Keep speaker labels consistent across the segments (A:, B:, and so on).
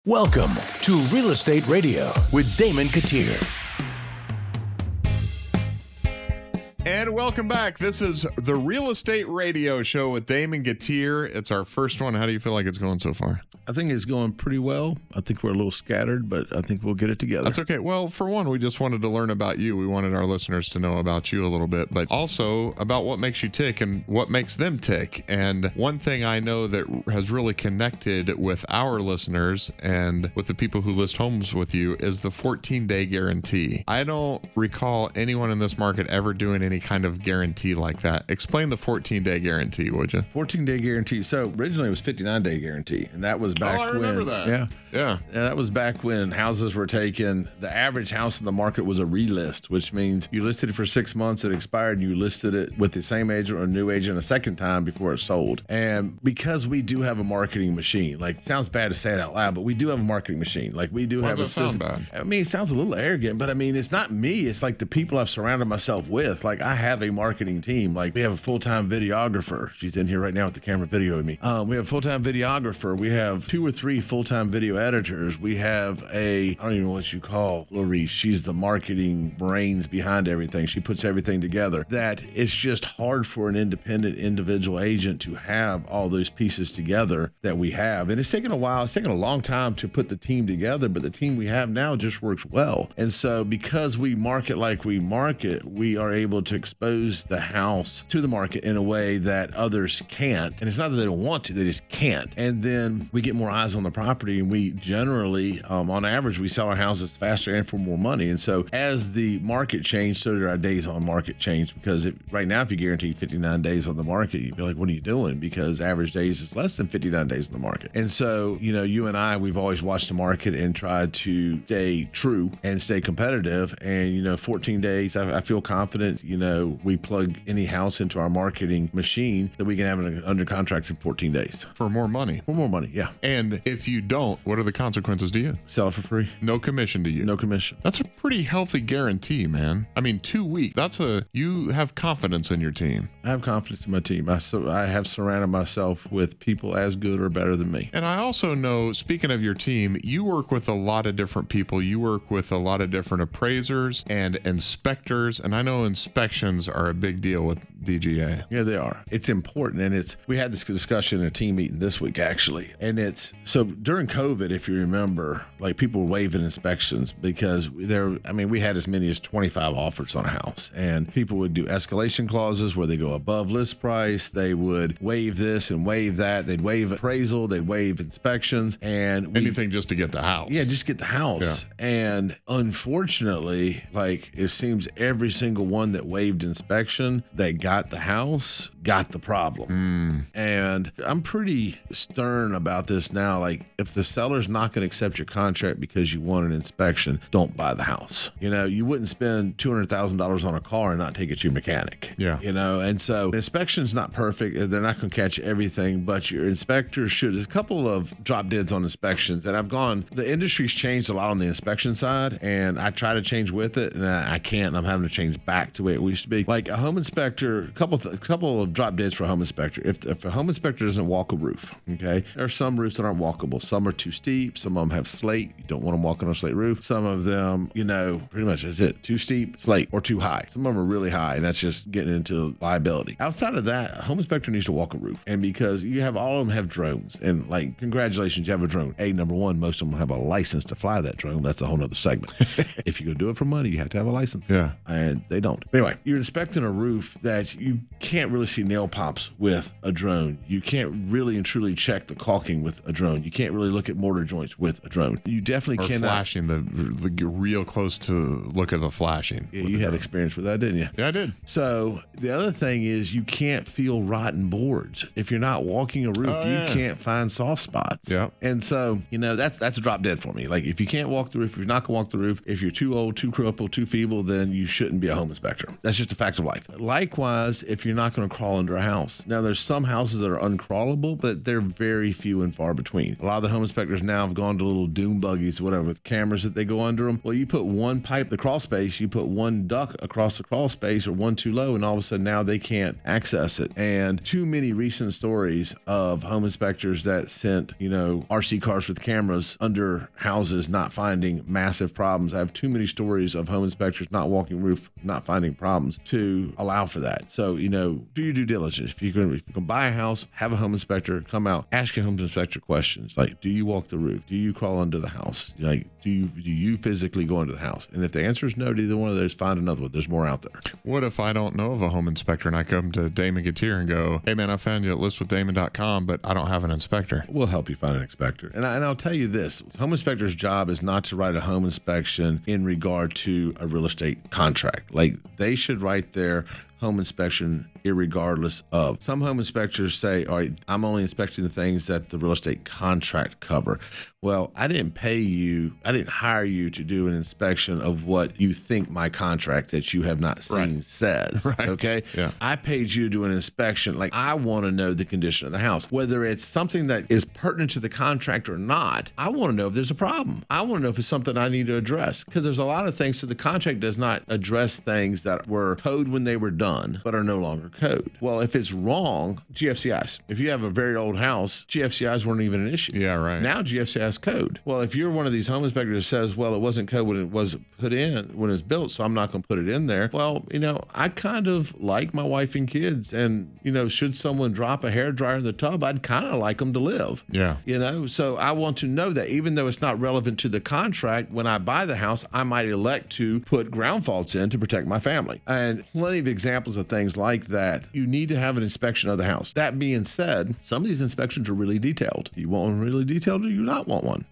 A: Welcome to Real Estate Radio with Damon Gettier.
B: And welcome back. This is the Real Estate Radio Show with Damon Gettier. It's our first one. How do you feel like it's going so far?
C: I think it's going pretty well. I think we're a little scattered, but I think we'll get it together.
B: That's okay. Well, for one, we just wanted to learn about you. We wanted our listeners to know about you a little bit, but also about what makes you tick and what makes them tick. And one thing I know that has really connected with our listeners and with the people who list homes with you is the 14-day guarantee. I don't recall anyone in this market ever doing any kind of guarantee like that. Explain the 14-day guarantee, would you?
C: 14-day guarantee. So originally it was 59-day guarantee, and that was back when.
B: I remember that.
C: Yeah, that was back when houses were taken. The average house in the market was a relist, which means you listed it for 6 months, it expired, and you listed it with the same agent or a new agent a second time before it sold. And because we do have a marketing machine, like, it sounds bad to say it out loud, but we do have a marketing machine. Like, we do have a system.
B: Bad?
C: I mean, it sounds a little arrogant, but I mean, it's not me. It's like the people I've surrounded myself with. Like, I have a marketing team. Like, we have a full-time videographer. She's in here right now with the camera videoing me. We have a full-time videographer. We have 2 or 3 full-time video editors. We have I don't even know what you call Larice. She's the marketing brains behind everything. She puts everything together. That it's just hard for an independent individual agent to have all those pieces together that we have. And it's taken a while. It's taken a long time to put the team together, but the team we have now just works well. And so because we market like we market, we are able to expose the house to the market in a way that others can't. And it's not that they don't want to, they just can't. And then we get more eyes on the property, and we generally, on average, we sell our houses faster and for more money. And so as the market changed, so did our days on market change, because right now, if you guarantee 59 days on the market, you'd be like, what are you doing? Because average days is less than 59 days in the market. And so, you and I, we've always watched the market and tried to stay true and stay competitive. And, 14 days, I feel confident, we plug any house into our marketing machine that we can have it under contract in 14 days.
B: For more money.
C: For more money, yeah.
B: And if you don't, what are the consequences to you?
C: Sell it for free.
B: No commission to you.
C: No commission.
B: That's a pretty healthy guarantee, man. I mean, 2 weeks. You have confidence in your team.
C: I have confidence in my team. I have surrounded myself with people as good or better than me.
B: And I also know, speaking of your team, you work with a lot of different people. You work with a lot of different appraisers and inspectors. And I know inspections are a big deal with DGA.
C: Yeah, they are. It's important. And we had this discussion in a team meeting this week, actually. And so during COVID, if you remember, like, people were waiving inspections because we had as many as 25 offers on a house, and people would do escalation clauses where they go above list price. They would waive this and waive that. They'd waive appraisal. They'd waive inspections, and
B: anything just to get the house.
C: Yeah, just get the house. Yeah. And unfortunately, like, it seems every single one that waived inspection that got the house got the problem. And I'm pretty stern about this now. Like, if the seller's not going to accept your contract because you want an inspection, don't buy the house. You wouldn't spend $200,000 on a car and not take it to your mechanic.
B: Yeah.
C: And so inspection's not perfect. They're not going to catch everything, but your inspector should. There's a couple of drop deads on inspections, and the industry's changed a lot on the inspection side, and I try to change with it, and I can't. I'm having to change back to where it used to be. Like, a home inspector, a couple of drop deads for a home inspector. If a home inspector doesn't walk a roof, okay, there are some roofs that aren't walkable. Some are too steep. Some of them have slate. You don't want them walking on a slate roof. Some of them, pretty much is it. Too steep, slate, or too high. Some of them are really high, and that's just getting into liability. Outside of that, a home inspector needs to walk a roof. And because all of them have drones, and, like, congratulations, you have a drone. Number one, most of them have a license to fly that drone. That's a whole nother segment. If you're going to do it for money, you have to have a license.
B: Yeah.
C: And they don't. Anyway, you're inspecting a roof that you can't really see nail pops with a drone. You can't really and truly check the caulking with a drone. You can't really look at mortar joints with a drone. You definitely cannot.
B: Flashing, the real close to look at the flashing.
C: Yeah, you had experience with that, didn't you?
B: Yeah, I did.
C: So the other thing is, you can't feel rotten boards. If you're not walking a roof, you can't find soft spots.
B: Yeah.
C: And so, that's a drop dead for me. Like, if you can't walk the roof, if you're not going to walk the roof, if you're too old, too crippled, too feeble, then you shouldn't be a home inspector. That's just a fact of life. Likewise, if you're not going to crawl under a house. Now, there's some houses that are uncrawlable, but they're very few and far between. A lot of the home inspectors now have gone to little doom buggies, whatever, with cameras that they go under them. Well, you put one pipe, the crawl space, you put one duct across the crawl space or one too low, and all of a sudden now they can't access it. And too many recent stories of home inspectors that sent, RC cars with cameras under houses not finding massive problems. I have too many stories of home inspectors not walking roof, not finding problems to allow for that. So, do your due diligence. If you're going to buy a house, have a home inspector come out, ask your home inspector questions like, do you walk the roof? Do you crawl under the house? Like, do you physically go into the house? And if the answer is no to either one of those, find another one. There's more out there.
B: What if I don't know of a home inspector and I come to Damon Gettier and go, hey man, I found you at listwithdamon.com, but I don't have an inspector?
C: We'll help you find an inspector. And I'll tell you this, home inspector's job is not to write a home inspection in regard to a real estate contract. Like, they should write their home inspection irregardless of. Some home inspectors say, all right, I'm only inspecting the things that the real estate contract cover. Well, I didn't hire you to do an inspection of what you think my contract that you have not seen says. Right. Okay?
B: Yeah.
C: I paid you to do an inspection. Like, I want to know the condition of the house. Whether it's something that is pertinent to the contract or not, I want to know if there's a problem. I want to know if it's something I need to address. Because there's a lot of things, so the contract does not address things that were code when they were done, but are no longer code. Well, if it's wrong, GFCIs. If you have a very old house, GFCIs weren't even an issue.
B: Yeah, right.
C: Now GFCIs code. Well, if you're one of these home inspectors that says, well, it wasn't code when it was put in, when it was built, so I'm not going to put it in there. Well, I kind of like my wife and kids, and, should someone drop a hairdryer in the tub, I'd kind of like them to live.
B: Yeah.
C: So I want to know that even though it's not relevant to the contract, when I buy the house, I might elect to put ground faults in to protect my family. And plenty of examples of things like that. You need to have an inspection of the house. That being said, some of these inspections are really detailed. You want one really detailed or you not want one?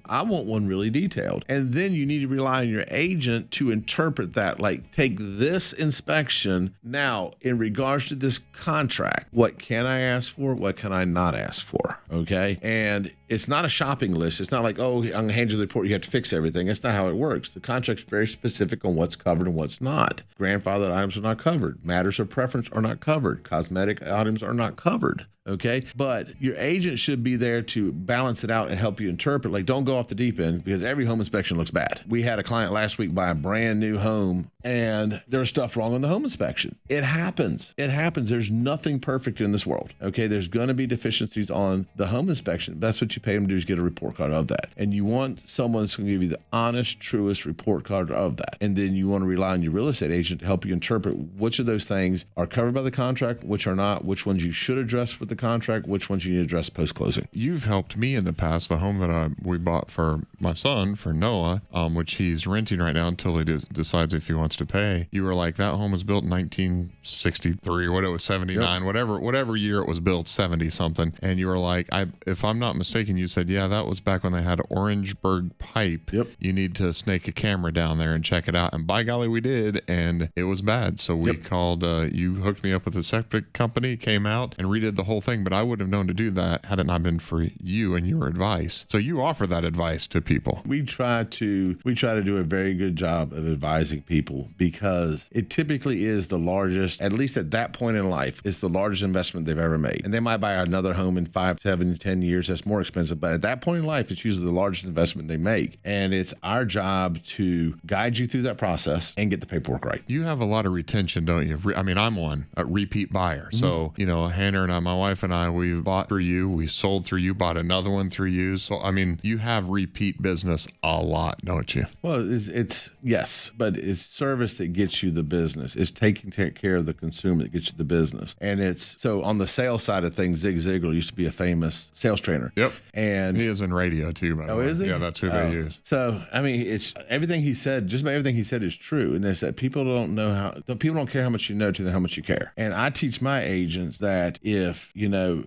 C: I want one really detailed. And then you need to rely on your agent to interpret that. Like, take this inspection. Now, in regards to this contract, what can I ask for? What can I not ask for? Okay. And it's not a shopping list. It's not like, oh, I'm going to hand you the report, you have to fix everything. That's not how it works. The contract's very specific on what's covered and what's not. Grandfathered items are not covered. Matters of preference are not covered. Cosmetic items are not covered. Okay. But your agent should be there to balance it out and help you interpret. Like, don't go off the deep end, because every home inspection looks bad. We had a client last week buy a brand new home, and there's stuff wrong on the home inspection. It happens. There's nothing perfect in this world. Okay. There's going to be deficiencies on the home inspection. That's what you pay them to do, is get a report card of that. And you want someone that's going to give you the honest, truest report card of that. And then you want to rely on your real estate agent to help you interpret which of those things are covered by the contract, which are not, which ones you should address with the contract, which ones you need to address post-closing.
B: You've helped me in the past. The home that we bought for my son, for Noah, which he's renting right now until he decides if he wants to pay. You were like, that home was built in 1963, what it was, 79, yep. whatever year it was built, 70 something. And you were like, if I'm not mistaken, you said, yeah, that was back when they had Orangeburg pipe.
C: Yep.
B: You need to snake a camera down there and check it out. And by golly, we did, and it was bad. So we called, you hooked me up with a septic company, came out and redid the whole thing. But I wouldn't have known to do that had it not been for you and your advice. So you offer that advice to people.
C: We try to do a very good job of advising people, because it typically is the largest, at least at that point in life, it's the largest investment they've ever made. And they might buy another home in 5, 7, 10 years. That's more expensive. But at that point in life, it's usually the largest investment they make. And it's our job to guide you through that process and get the paperwork right.
B: You have a lot of retention, don't you? I'm one, a repeat buyer. So, Hannah and I, my wife and I, we bought through you, we sold through you, bought another one through you. So, you have repeat business a lot, don't you?
C: Well, it's yes, but it's service that gets you the business. It's taking care of the consumer that gets you the business. And it's, so on the sales side of things, Zig Ziglar used to be a famous sales trainer.
B: Yep.
C: And
B: he is in radio too, by the way.
C: Is he?
B: Yeah, that's who they use.
C: So, it's everything he said, just about everything he said is true. And it's that people don't care how much you know to how much you care. And I teach my agents that if,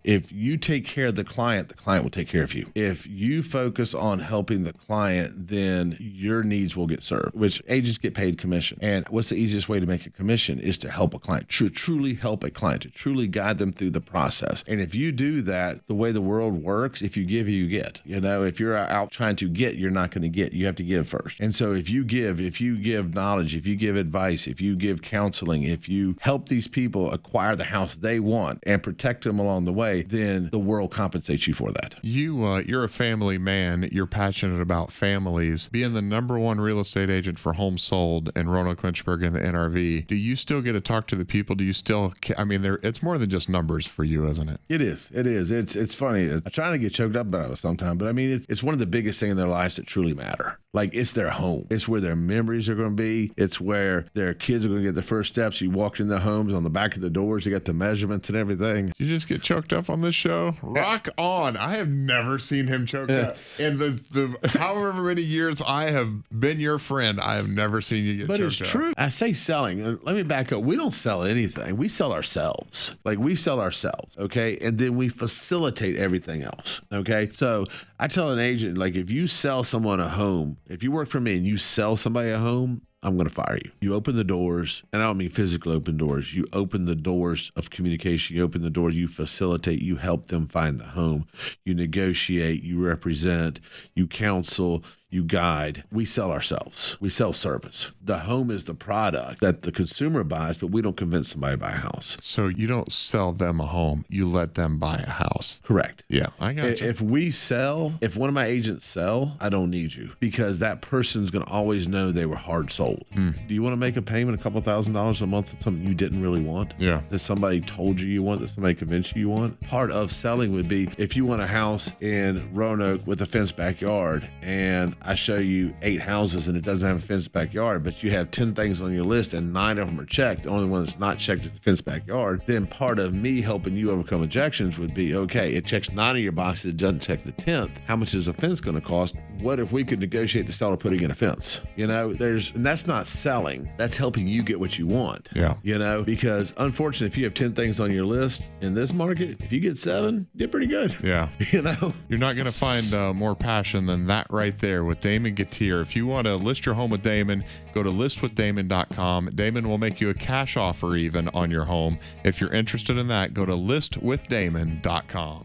C: if you take care of the client will take care of you. If you focus on helping the client, then your needs will get served, which agents get paid commission. And what's the easiest way to make a commission is to help a client, truly help a client, to truly guide them through the process. And if you do that, the way the world works, if you give, you get. If you're out trying to get, you're not going to get. You have to give first. And so if you give knowledge, if you give advice, if you give counseling, if you help these people acquire the house they want and protect them along the way, then the world compensates you for that.
B: You're a family man. You're passionate about families. Being the #1 real estate agent for homes sold in Roanoke, Lynchburg, and the NRV, do you still get to talk to the people? Do you still, it's more than just numbers for you, isn't it?
C: It is. It's funny. I'm trying to get choked up about it sometimes, but it's one of the biggest things in their lives that truly matter. Like, it's their home. It's where their memories are going to be. It's where their kids are going to get their first steps. You walked in their homes, on the back of the doors, you got the measurements and everything.
B: You just get choked up on this show? Rock on. I have never seen him choked up. In the however many years I have been your friend, I have never seen you get choked up.
C: But it's true. I say selling. Let me back up. We don't sell anything. We sell ourselves. We sell ourselves, okay? And then we facilitate everything else, okay? So I tell an agent, if you sell someone a home, if you work for me and you sell somebody a home, I'm going to fire you. You open the doors, and I don't mean physical open doors. You open the doors of communication. You open the door, you facilitate, you help them find the home. You negotiate, you represent, you counsel, you guide. We sell ourselves. We sell service. The home is the product that the consumer buys, but we don't convince somebody to buy a house.
B: So you don't sell them a home. You let them buy a house.
C: Correct.
B: Yeah, I got you.
C: If one of my agents sell, I don't need you, because that person's going to always know they were hard sold. Do you want to make a payment, a couple $1,000s a month, on something you didn't really want?
B: Yeah.
C: That somebody told you want, that somebody convinced you want? Part of selling would be, if you want a house in Roanoke with a fenced backyard, and I show you 8 houses and it doesn't have a fenced backyard, but you have 10 things on your list and 9 of them are checked, the only one that's not checked is the fenced backyard, then part of me helping you overcome objections would be, okay, it checks 9 of your boxes, it doesn't check the 10th. How much is a fence going to cost? What if we could negotiate the seller putting in a fence? And that's not selling. That's helping you get what you want.
B: Yeah.
C: Because unfortunately, if you have 10 things on your list in this market, if you get 7, you did pretty good.
B: Yeah. You're not going to find more passion than that right there with Damon Gettier. If you want to list your home with Damon, go to listwithdamon.com. Damon will make you a cash offer even on your home. If you're interested in that, go to listwithdamon.com.